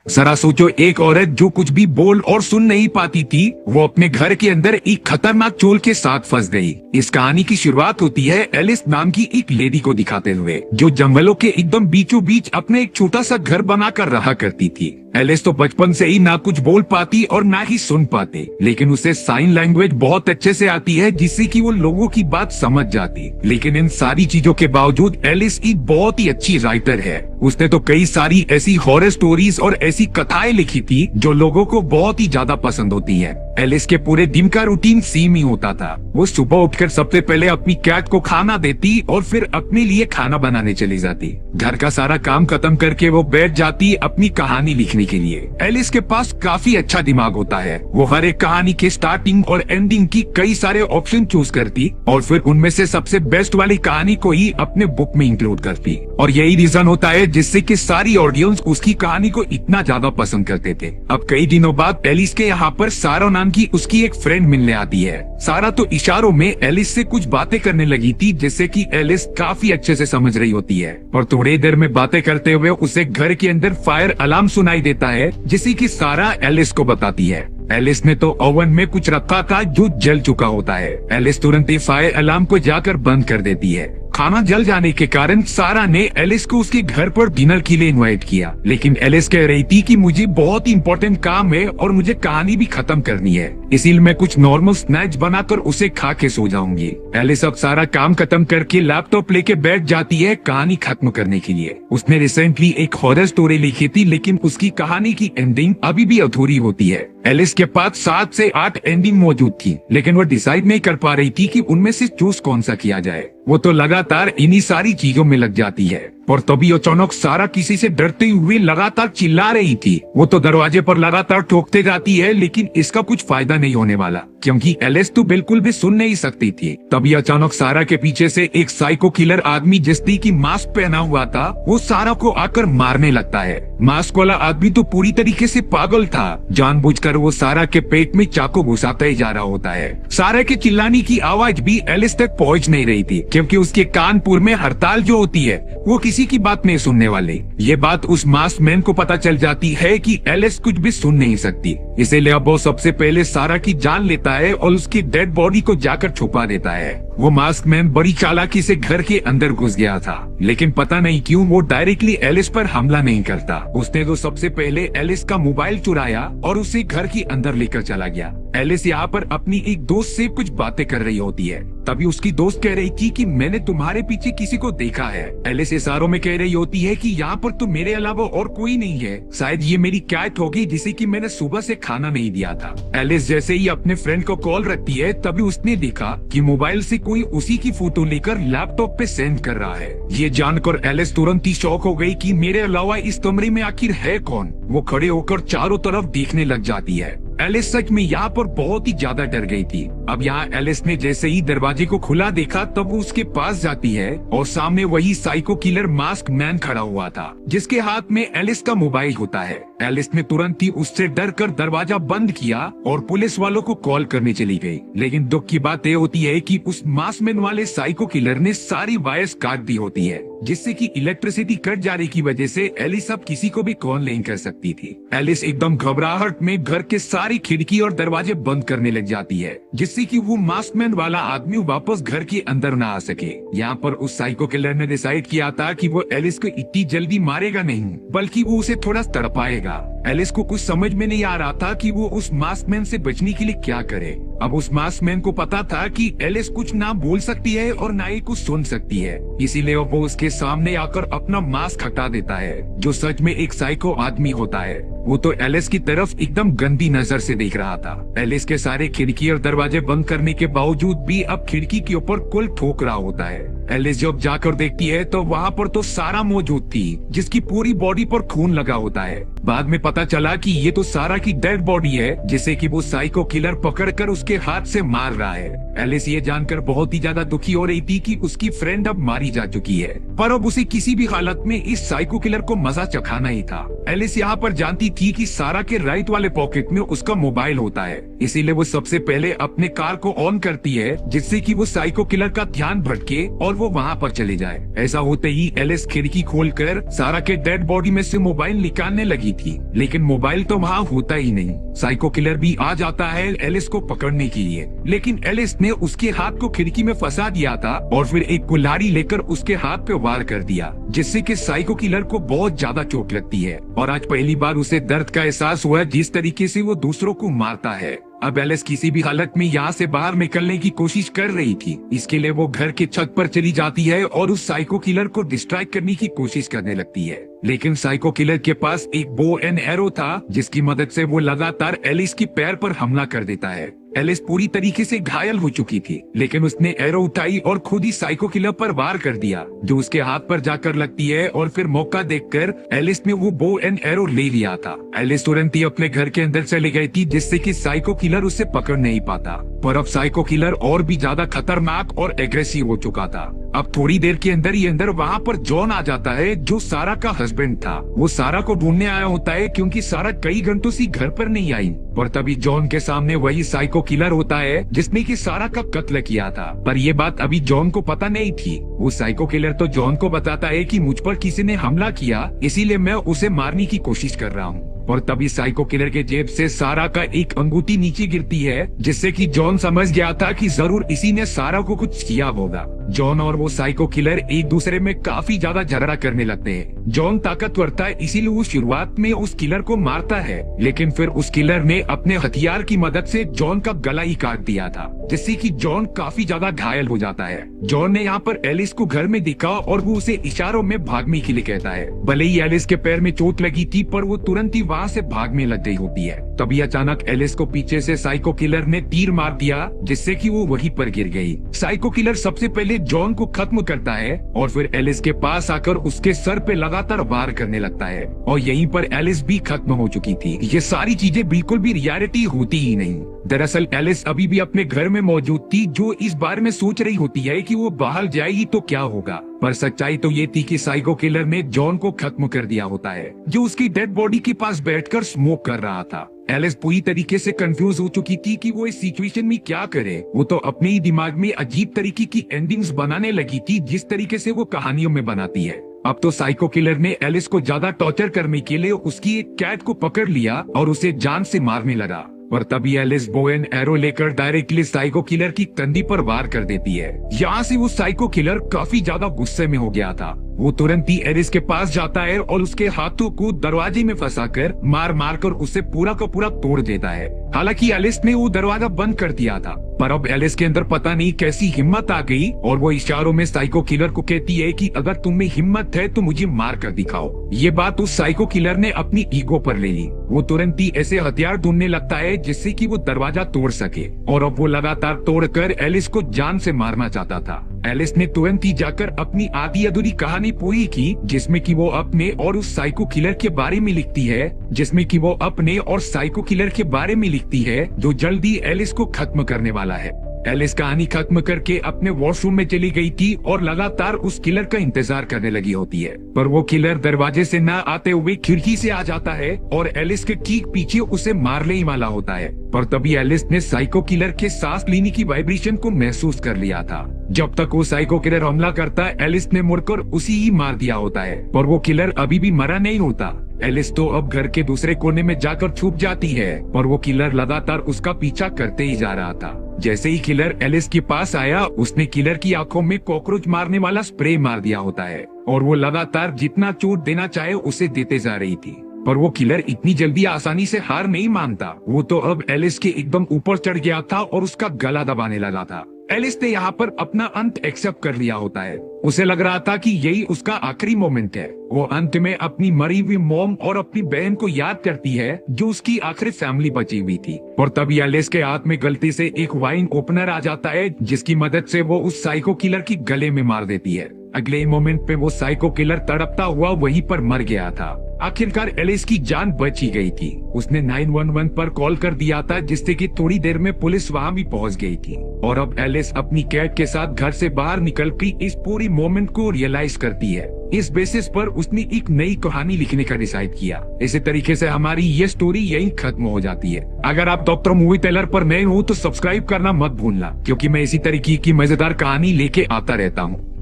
जरा सोचो, एक औरत जो कुछ भी बोल और सुन नहीं पाती थी, वो अपने घर के अंदर एक खतरनाक चोर के साथ फंस गई। इस कहानी की शुरुआत होती है एलिस नाम की एक लेडी को दिखाते हुए, जो जंगलों के एकदम बीचों बीच अपने एक छोटा सा घर बनाकर रहा करती थी। एलिस तो बचपन से ही ना कुछ बोल पाती और ना ही सुन पाते, लेकिन उसे साइन लैंग्वेज बहुत अच्छे से आती है, जिससे कि वो लोगों की बात समझ जाती। लेकिन इन सारी चीजों के बावजूद एलिस एक बहुत ही अच्छी राइटर है। उसने तो कई सारी ऐसी हॉरर स्टोरीज और ऐसी कथाएं लिखी थी जो लोगों को बहुत ही ज्यादा पसंद होती है। एलिस के पूरे दिन का रूटीन सेम ही होता था। वो सुबह उठकर सबसे पहले अपनी कैट को खाना देती और फिर अपने लिए खाना बनाने चली जाती। घर का सारा काम खत्म करके वो बैठ जाती अपनी कहानी लिखने के लिए। एलिस के पास काफी अच्छा दिमाग होता है। वो हर एक कहानी के स्टार्टिंग और एंडिंग की कई सारे ऑप्शन चूज करती और फिर उनमें से सबसे बेस्ट वाली कहानी को ही अपने बुक में इंक्लूड करती। और यही रीजन होता है जिससे कि सारी ऑडियंस उसकी कहानी को इतना ज्यादा पसंद करते थे। अब कई दिनों बाद एलिस के यहाँ पर सारा नाम की उसकी एक फ्रेंड मिलने आती है। सारा तो इशारों में एलिस से कुछ बातें करने लगी थी, जिससे कि एलिस काफी अच्छे से समझ रही होती है। और थोड़ी देर में बातें करते हुए उसे घर के अंदर फायर अलार्म सुनाई देता है, जिसे कि सारा एलिस को बताती है। एलिस ने तो ओवन में कुछ रखा था जो जल चुका होता है। एलिस तुरंत ही फायर अलार्म को जाकर बंद कर देती है। खाना जल जाने के कारण सारा ने एलिस को उसके घर पर डिनर के लिए इनवाइट किया, लेकिन एलिस कह रही थी कि मुझे बहुत इंपॉर्टेंट काम है और मुझे कहानी भी खत्म करनी है, इसीलिए मैं कुछ नॉर्मल स्नैक्स बनाकर उसे खा के सो जाऊंगी। एलिस अब सारा काम खत्म करके लैपटॉप लेके बैठ जाती है कहानी खत्म करने के लिए। उसने रिसेंटली एक हॉरर स्टोरी लिखी थी, लेकिन उसकी कहानी की एंडिंग अभी भी अधूरी होती है। एलिस के पास 7 से 8 एंडिंग मौजूद थी, लेकिन वो डिसाइड नहीं कर पा रही थी कि उनमें से चूज कौन सा किया जाए। वो तो लगातार इन्हीं सारी चीजों में लग जाती है। और तभी अचानक सारा किसी से डरते हुए लगातार चिल्ला रही थी। वो तो दरवाजे पर लगातार ठोकते जाती है, लेकिन इसका कुछ फायदा नहीं होने वाला, क्योंकि एलिस तो बिल्कुल भी सुन नहीं सकती थी। तभी अचानक सारा के पीछे से एक साइको किलर आदमी, जिसने की मास्क पहना हुआ था, वो सारा को आकर मारने लगता है। मास्क वाला आदमी तो पूरी तरीके से पागल था। जानबूझकर वो सारा के पेट में चाकू घुसाता ही जा रहा होता है। सारा के चिल्लाने की आवाज भी एलिस तक पहुंच नहीं रही थी, क्योंकि उसके कानपुर में हड़ताल जो होती है वो किसी की बात नहीं सुनने वाले। ये बात उस मास्क मैन को पता चल जाती है कि एलिस कुछ भी सुन नहीं सकती, इसीलिए अब वो सबसे पहले सारा की जान लेता है और उसकी डेड बॉडी को जाकर छुपा देता है। वो मास्क मैन बड़ी चालाकी से घर के अंदर घुस गया था, लेकिन पता नहीं क्यों वो डायरेक्टली एलिस पर हमला नहीं करता। उसने तो सबसे पहले एलिस का मोबाइल चुराया और उसे घर के अंदर लेकर चला गया। एलिस यहाँ पर अपनी एक दोस्त से कुछ बातें कर रही होती है। तभी उसकी दोस्त कह रही थी कि मैंने तुम्हारे पीछे किसी को देखा है। एलिस इशारों में कह रही होती है कि यहाँ पर तो मेरे अलावा और कोई नहीं है, शायद ये मेरी कैट होगी जिसे कि मैंने सुबह से खाना नहीं दिया था। एलिस जैसे ही अपने फ्रेंड को कॉल रखती है, तभी उसने देखा कि मोबाइल से कोई उसी की फोटो लेकर लैपटॉप पे सेंड कर रहा है। ये जानकर एलिस तुरंत ही शॉक हो गई कि मेरे अलावा इस कमरे में आखिर है कौन। वो खड़े होकर चारों तरफ देखने लग जाती है। एलिस सच में यहाँ पर बहुत ही ज्यादा डर गई थी। अब यहाँ एलिस ने जैसे ही दरवाजे को खुला देखा, तब वो उसके पास जाती है और सामने वही साइको किलर मास्क मैन खड़ा हुआ था, जिसके हाथ में एलिस का मोबाइल होता है। एलिस ने तुरंत ही उससे डरकर दरवाजा बंद किया और पुलिस वालों को कॉल करने चली गई। लेकिन दुख की बात यह होती है कि उस मास्क मैन वाले साइको किलर ने सारी वायर्स काट दी होती है, जिससे कि इलेक्ट्रिसिटी कट जाने की वजह से एलिस अब किसी को भी कॉल नहीं कर सकती थी। एलिस एकदम घबराहट में घर के सारी खिड़की और दरवाजे बंद करने लग जाती है, जिससे कि वो मास्कमैन वाला आदमी वापस घर के अंदर न आ सके। यहाँ पर उस साइको किलर ने डिसाइड किया था कि वो एलिस को इतनी जल्दी मारेगा नहीं, बल्कि वो उसे थोड़ा तड़पाएगा। एलिस को कुछ समझ में नहीं आ रहा था कि वो उस मास्कमैन से बचने के लिए क्या करे। अब उस मास्कमैन को पता था कि एलिस कुछ ना बोल सकती है और ना ही कुछ सुन सकती है, इसीलिए वो उसके सामने आकर अपना मास्क हटा देता है, जो सच में एक साइको आदमी होता है। वो तो एलिस की तरफ एकदम गंदी नजर से देख रहा था। एलिस के सारे खिड़की और दरवाजे बंद करने के बावजूद भी अब खिड़की के ऊपर कुल ठोक रहा होता है। एलिस जब जाकर देखती है तो वहाँ पर तो सारा मौजूद थी, जिसकी पूरी बॉडी पर खून लगा होता है। बाद में पता चला कि ये तो सारा की डेड बॉडी है, जिसे कि वो साइको किलर पकड़कर उसके हाथ से मार रहा है। एलिस ये जानकर बहुत ही ज्यादा दुखी हो रही थी कि उसकी फ्रेंड अब मारी जा चुकी है, पर अब उसे किसी भी हालत में इस साइको किलर को मजा चखाना ही था। एलिस यहाँ पर जानती थी कि सारा के राइट वाले पॉकेट में उसका मोबाइल होता है, इसीलिए वो सबसे पहले अपने कार को ऑन करती है, जिससे कि वो साइको किलर का ध्यान भटके और और वो वहाँ पर चले जाए। ऐसा होते ही एलिस खिड़की खोलकर सारा के डेड बॉडी में से मोबाइल निकालने लगी थी, लेकिन मोबाइल तो वहाँ होता ही नहीं। साइको किलर भी आ जाता है एलिस को पकड़ने के लिए, लेकिन एलिस ने उसके हाथ को खिड़की में फंसा दिया था और फिर एक कुल्हाड़ी लेकर उसके हाथ पे वार कर दिया, जिससे कि साइको किलर को बहुत ज्यादा चोट लगती है और आज पहली बार उसे दर्द का एहसास हुआ जिस तरीके से वो दूसरों को मारता है। अब एलिस किसी भी हालत में यहाँ से बाहर निकलने की कोशिश कर रही थी। इसके लिए वो घर के छत पर चली जाती है और उस साइको किलर को डिस्ट्रैक्ट करने की कोशिश करने लगती है, लेकिन साइको किलर के पास एक बो एंड एरो था जिसकी मदद से वो लगातार एलिस की पैर पर हमला कर देता है। एलिस पूरी तरीके से घायल हो चुकी थी, लेकिन उसने एरो उठाई और खुद ही साइको किलर पर वार कर दिया, जो उसके हाथ पर जाकर लगती है और फिर मौका देखकर एलिस ने वो बो एंड एरो ले लिया था। एलिस तुरंत ही अपने घर के अंदर चली गई थी, जिससे कि साइको किलर उसे पकड़ नहीं पाता। पर अब साइको किलर और भी ज्यादा खतरनाक और एग्रेसिव हो चुका था। अब थोड़ी देर के अंदर ही अंदर वहाँ पर जॉन आ जाता है, जो सारा का हस्बैंड था। वो सारा को ढूंढने आया होता है क्योंकि सारा कई घंटों से घर पर नहीं आई, पर तभी जॉन के सामने वही साइको किलर होता है जिसने कि सारा का कत्ल किया था। पर ये बात अभी जॉन को पता नहीं थी। वो साइको किलर तो जॉन को बताता है कि मुझ पर किसी ने हमला किया, इसीलिए मैं उसे मारने की कोशिश कर रहा हूँ। और तभी साइको किलर के जेब से सारा का एक अंगूठी नीचे गिरती है, जिससे कि जॉन समझ गया था कि जरूर इसी ने सारा को कुछ किया होगा। जॉन और वो साइको किलर एक दूसरे में काफी ज्यादा झगड़ा करने लगते हैं। जॉन ताकतवर था, इसीलिए वो शुरुआत में उस किलर को मारता है, लेकिन फिर उस किलर ने अपने हथियार की मदद से जॉन का गला ही काट दिया था, जिससे कि जॉन काफी ज्यादा घायल हो जाता है। जॉन ने यहाँ पर एलिस को घर में दिखा और वो उसे इशारों में भागने के लिए कहता है। भले ही एलिस के पैर में चोट लगी थी, पर वो तुरंत ही वहाँ से भागने लग गई होती है। तभी अचानक एलिस को पीछे से साइको किलर ने तीर मार दिया, जिससे कि वो वहीं पर गिर गई। साइको किलर सबसे पहले जॉन को खत्म करता है और फिर एलिस के पास आकर उसके सर पे लगातार वार करने लगता है और यहीं पर एलिस भी खत्म हो चुकी थी। ये सारी चीजें बिल्कुल भी रियलिटी होती ही नहीं। दरअसल एलिस अभी भी अपने घर में मौजूद थी, जो इस बारे में सोच रही होती है कि वो बाहर जाएगी तो क्या होगा। पर सच्चाई तो ये थी कि साइको किलर ने जॉन को खत्म कर दिया होता है, जो उसकी डेड बॉडी के पास बैठकर स्मोक कर रहा था। एलिस पूरी तरीके से कंफ्यूज हो चुकी थी कि वो इस सिचुएशन में क्या करे। वो तो अपने ही दिमाग में अजीब तरीके की एंडिंग्स बनाने लगी थी, जिस तरीके से वो कहानियों में बनाती है। अब तो साइको किलर ने एलिस को ज्यादा टॉर्चर करने के लिए उसकी एक कैट को पकड़ लिया और उसे जान से मारने लगा। पर तभी एलिस बो एंड एरो लेकर डायरेक्टली साइको किलर की कंधी पर वार कर देती है। यहाँ से वो साइको किलर काफी ज्यादा गुस्से में हो गया था। वो तुरंत ही एलिस के पास जाता है और उसके हाथों को दरवाजे में फंसाकर मार मार कर उसे पूरा का पूरा तोड़ देता है। हालांकि एलिस ने वो दरवाजा बंद कर दिया था, पर अब एलिस के अंदर पता नहीं कैसी हिम्मत आ गई और वो इशारों में साइको किलर को कहती है कि अगर तुम में हिम्मत है तो मुझे मार कर दिखाओ। ये बात उस साइको किलर ने अपनी ईगो पर ले ली। वो तुरंत ही ऐसे हथियार ढूंढने लगता है जिससे कि वो दरवाजा तोड़ सके, और अब वो लगातार तोड़कर एलिस को जान से मारना चाहता था। एलिस ने तुरंत ही जाकर अपनी आधी अधूरी कहानी पूरी की, जिसमें कि वो अपने और उस साइको किलर के बारे में लिखती है, साइको किलर के बारे में लिखती है जो जल्दी एलिस को खत्म करने वाला है। एलिस कहानी खत्म करके अपने वॉशरूम में चली गई थी और लगातार उस किलर का इंतजार करने लगी होती है, पर वो किलर दरवाजे से ना आते हुए खिड़की से आ जाता है और एलिस के ठीक पीछे उसे मारने ही वाला होता है। पर तभी एलिस ने साइको किलर के सांस लेने की वाइब्रेशन को महसूस कर लिया था। जब तक वो साइको किलर हमला करता है, एलिस ने मुड़कर उसी ही मार दिया होता है, पर वो किलर अभी भी मरा नहीं होता। एलिस तो अब घर के दूसरे कोने में जाकर छुप जाती है, पर वो किलर लगातार उसका पीछा करते ही जा रहा था। जैसे ही किलर एलिस के पास आया, उसने किलर की आंखों में कॉकरोच मारने वाला स्प्रे मार दिया होता है और वो लगातार जितना चोट देना चाहे उसे देते जा रही थी। पर वो किलर इतनी जल्दी आसानी से हार नहीं मानता। वो तो अब एलिस के एकदम ऊपर चढ़ गया था और उसका गला दबाने लगा था। एलिस ने यहाँ पर अपना अंत एक्सेप्ट कर लिया होता है। उसे लग रहा था कि यही उसका आखिरी मोमेंट है। वो अंत में अपनी मरी हुई मॉम और अपनी बहन को याद करती है, जो उसकी आखिरी फैमिली बची हुई थी। और तभी एलिस के हाथ में गलती से एक वाइन ओपनर आ जाता है, जिसकी मदद से वो उस साइको किलर की गले में मार देती है। अगले ही मोमेंट पे वो साइको किलर तड़पता हुआ वहीं पर मर गया था। आखिरकार एलिस की जान बच ही गई थी। उसने 911 पर कॉल कर दिया था, जिससे कि थोड़ी देर में पुलिस वहाँ भी पहुँच गई थी। और अब एलिस अपनी कैट के साथ घर से बाहर निकल के इस पूरी मोमेंट को रियलाइज करती है। इस बेसिस पर उसने एक नई कहानी लिखने का डिसाइड किया। इसी तरीके से हमारी ये स्टोरी यहीं खत्म हो जाती है। अगर आप डॉक्टर मूवी टेलर पर नए हो तो सब्सक्राइब करना मत भूलना, क्योंकि मैं इसी तरीके की मजेदार कहानी लेके आता रहता हूँ।